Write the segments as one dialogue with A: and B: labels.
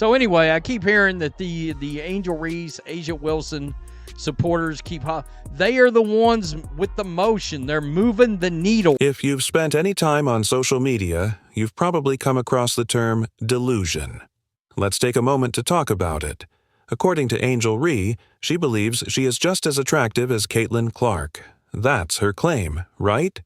A: So anyway, I keep hearing that the Angel Reese, Asia Wilson supporters they are the ones with the motion. They're moving the needle.
B: If you've spent any time on social media, you've probably come across the term delusion. Let's take a moment to talk about it. According to Angel Reese, she believes she is just as attractive as Caitlin Clark. That's her claim, right?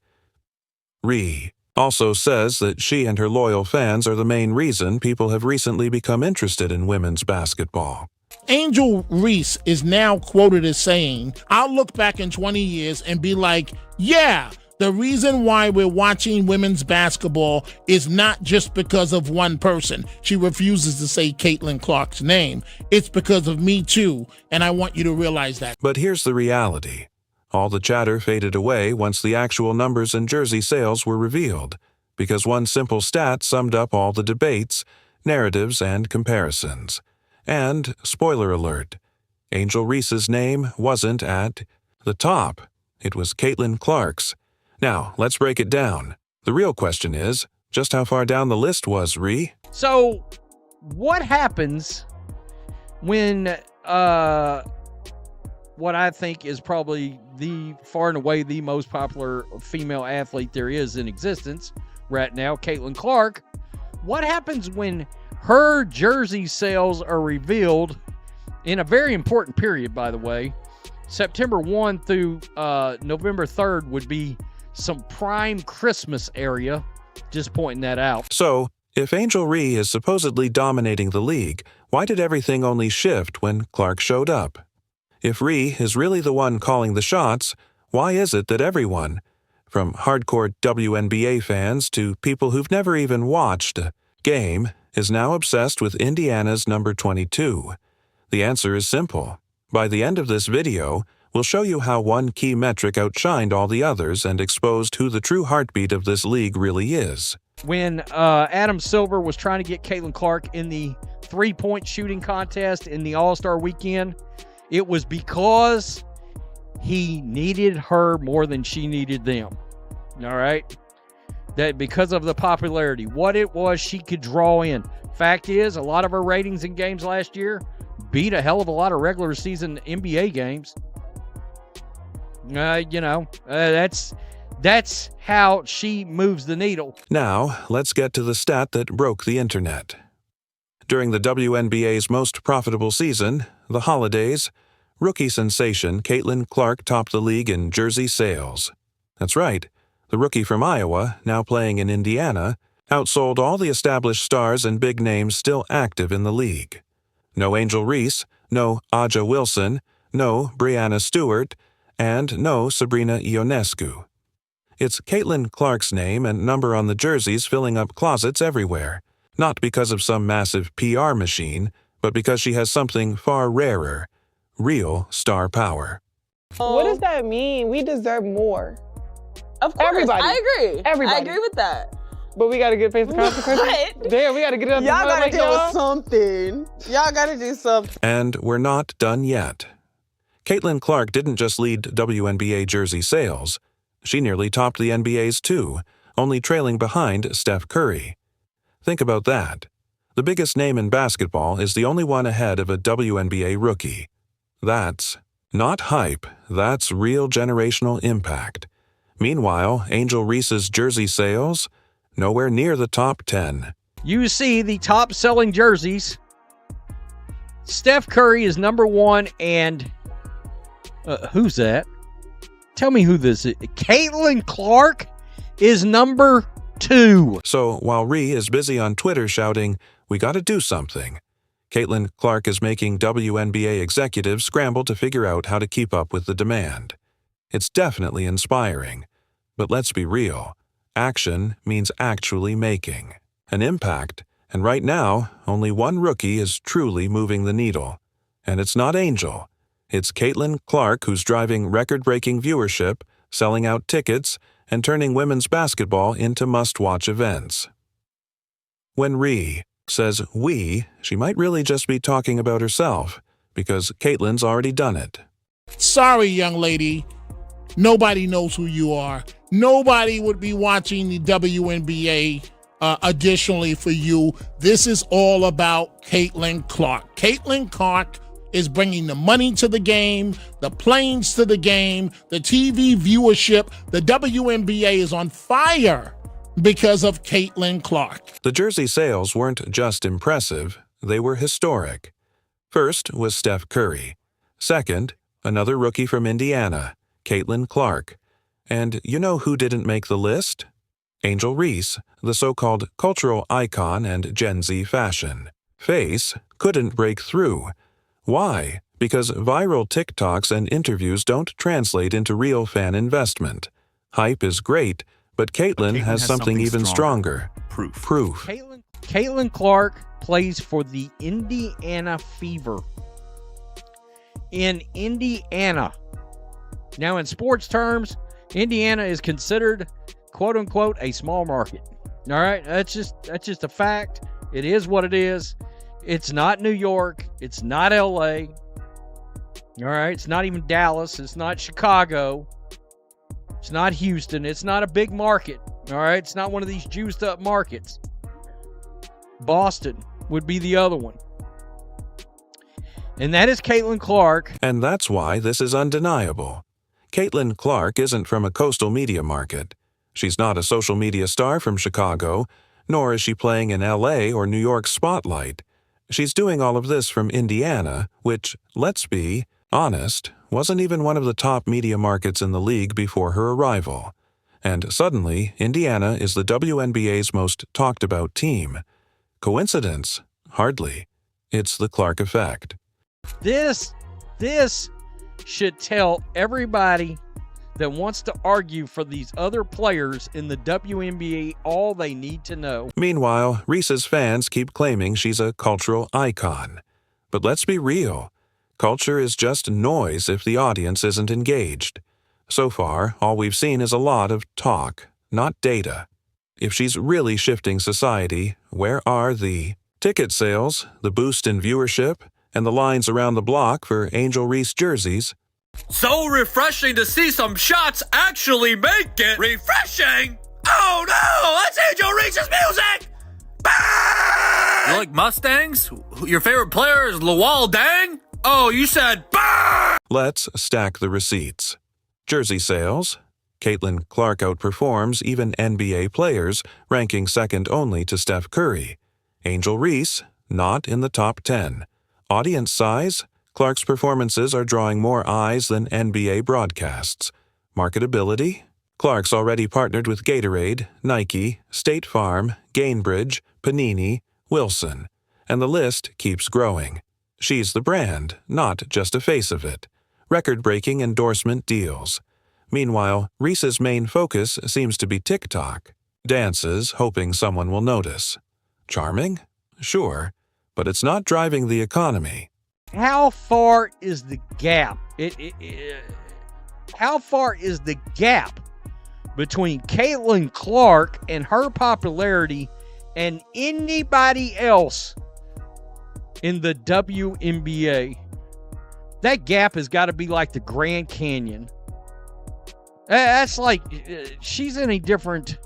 B: Reese also says that she and her loyal fans are the main reason people have recently become interested in women's basketball.
C: Angel Reese is now quoted as saying, "I'll look back in 20 years and be like, yeah, the reason why we're watching women's basketball is not just because of one person." She refuses to say Caitlin Clark's name. "It's because of me too, and I want you to realize that."
B: But here's the reality. All the chatter faded away once the actual numbers and jersey sales were revealed, because one simple stat summed up all the debates, narratives, and comparisons. And, spoiler alert, Angel Reese's name wasn't at the top. It was Caitlin Clark's. Now, let's break it down. The real question is, just how far down the list was Reese?
A: So, what happens when what I think is probably far and away the most popular female athlete there is in existence right now, Caitlin Clark, what happens when her jersey sales are revealed in a very important period, by the way? September 1 through November 3rd would be some prime Christmas area. Just pointing that out.
B: So, if Angel Reese is supposedly dominating the league, why did everything only shift when Clark showed up? If Reese is really the one calling the shots, why is it that everyone, from hardcore WNBA fans to people who've never even watched a game, is now obsessed with Indiana's number 22? The answer is simple. By the end of this video, we'll show you how one key metric outshined all the others and exposed who the true heartbeat of this league really is.
A: When Adam Silver was trying to get Caitlin Clark in the three-point shooting contest in the All-Star weekend, it was because he needed her more than she needed them. All right? That because of the popularity, what it was she could draw in. Fact is, a lot of her ratings in games last year beat a hell of a lot of regular season NBA games. That's how she moves the needle.
B: Now, let's get to the stat that broke the internet. During the WNBA's most profitable season, the holidays, rookie sensation Caitlin Clark topped the league in jersey sales. That's right, the rookie from Iowa, now playing in Indiana, outsold all the established stars and big names still active in the league. No Angel Reese, no Aja Wilson, no Breanna Stewart, and no Sabrina Ionescu. It's Caitlin Clark's name and number on the jerseys filling up closets everywhere, not because of some massive PR machine, but because she has something far rarer, real star power.
D: What does that mean? We deserve more.
E: Of course,
D: Everybody.
E: I agree.
D: Everybody.
E: I agree with that.
D: But we gotta face the consequences.
E: What?
D: Damn, we gotta get it up the
E: Y'all
D: mud
E: gotta
D: like
E: deal
D: y'all.
E: with something. Y'all gotta do something.
B: And we're not done yet. Caitlin Clark didn't just lead WNBA jersey sales. She nearly topped the NBA's too, only trailing behind Steph Curry. Think about that. The biggest name in basketball is the only one ahead of a WNBA rookie. That's not hype, that's real generational impact. Meanwhile, Angel Reese's jersey sales, nowhere near the top 10.
A: You see the top-selling jerseys. Steph Curry is number one, and who's that? Tell me who this is. Caitlin Clark is number 2.
B: So while Reese is busy on Twitter shouting, "We gotta do something," Caitlin Clark is making WNBA executives scramble to figure out how to keep up with the demand. It's definitely inspiring. But let's be real. Action means actually making an impact. And right now, only one rookie is truly moving the needle. And it's not Angel. It's Caitlin Clark who's driving record-breaking viewership, selling out tickets, and turning women's basketball into must-watch events. When Reese says we, she might really just be talking about herself, because Caitlin's already done it.
C: Sorry, young lady. Nobody knows who you are. Nobody would be watching the WNBA additionally for you. This is all about Caitlin Clark. Caitlin Clark is bringing the money to the game, the planes to the game, the TV viewership. The WNBA is on fire because of Caitlin Clark.
B: The jersey sales weren't just impressive, they were historic. First was Steph Curry. Second, another rookie from Indiana, Caitlin Clark. And you know who didn't make the list? Angel Reese, the so-called cultural icon and Gen Z fashion. Face couldn't break through. Why? Because viral TikToks and interviews don't translate into real fan investment. Hype is great, but Caitlin has something even stronger. Proof.
A: Caitlin Clark plays for the Indiana Fever. In Indiana. Now, in sports terms, Indiana is considered, quote unquote, a small market. All right, that's just a fact. It is what it is. It's not New York. It's not LA. All right, it's not even Dallas. It's not Chicago. It's not Houston. It's not a big market. All right, it's not one of these juiced up markets. Boston would be the other one. And that is Caitlin Clark.
B: And that's why this is undeniable. Caitlin Clark isn't from a coastal media market. She's not a social media star from Chicago, nor is she playing in LA or New York's spotlight. She's doing all of this from Indiana, which, let's be honest, wasn't even one of the top media markets in the league before her arrival. And suddenly, Indiana is the WNBA's most talked about team. Coincidence? Hardly. It's the Clark effect.
A: This should tell everybody that wants to argue for these other players in the WNBA all they need to know.
B: Meanwhile, Reese's fans keep claiming she's a cultural icon. But let's be real. Culture is just noise if the audience isn't engaged. So far, all we've seen is a lot of talk, not data. If she's really shifting society, where are the ticket sales, the boost in viewership, and the lines around the block for Angel Reese jerseys?
F: So refreshing to see some shots actually make it refreshing! Oh no, that's Angel Reese's music! Bang! You like Mustangs? Your favorite player is Lawal Dang? Oh, you said bang!
B: Let's stack the receipts. Jersey sales. Caitlin Clark outperforms even NBA players, ranking second only to Steph Curry. Angel Reese, not in the top 10. Audience size. Clark's performances are drawing more eyes than NBA broadcasts. Marketability? Clark's already partnered with Gatorade, Nike, State Farm, Gainbridge, Panini, Wilson, and the list keeps growing. She's the brand, not just a face of it. Record-breaking endorsement deals. Meanwhile, Reese's main focus seems to be TikTok. Dances, hoping someone will notice. Charming? Sure, but it's not driving the economy.
A: How far is the gap? How far is the gap between Caitlin Clark and her popularity and anybody else in the WNBA? That gap has got to be like the Grand Canyon. That's like she's in a different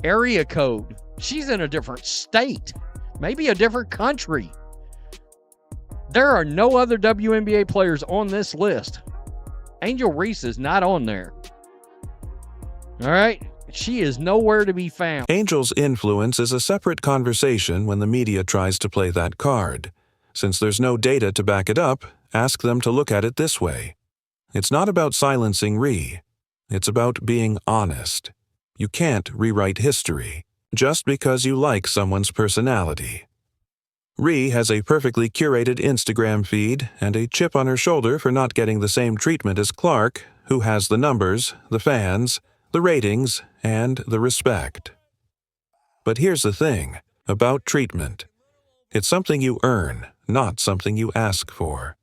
A: area code. She's in a different state, maybe a different country. There are no other WNBA players on this list. Angel Reese is not on there. All right? She is nowhere to be found.
B: Angel's influence is a separate conversation when the media tries to play that card. Since there's no data to back it up, ask them to look at it this way. It's not about silencing Ree. It's about being honest. You can't rewrite history just because you like someone's personality. Ree has a perfectly curated Instagram feed and a chip on her shoulder for not getting the same treatment as Clark, who has the numbers, the fans, the ratings, and the respect. But here's the thing about treatment. It's something you earn, not something you ask for.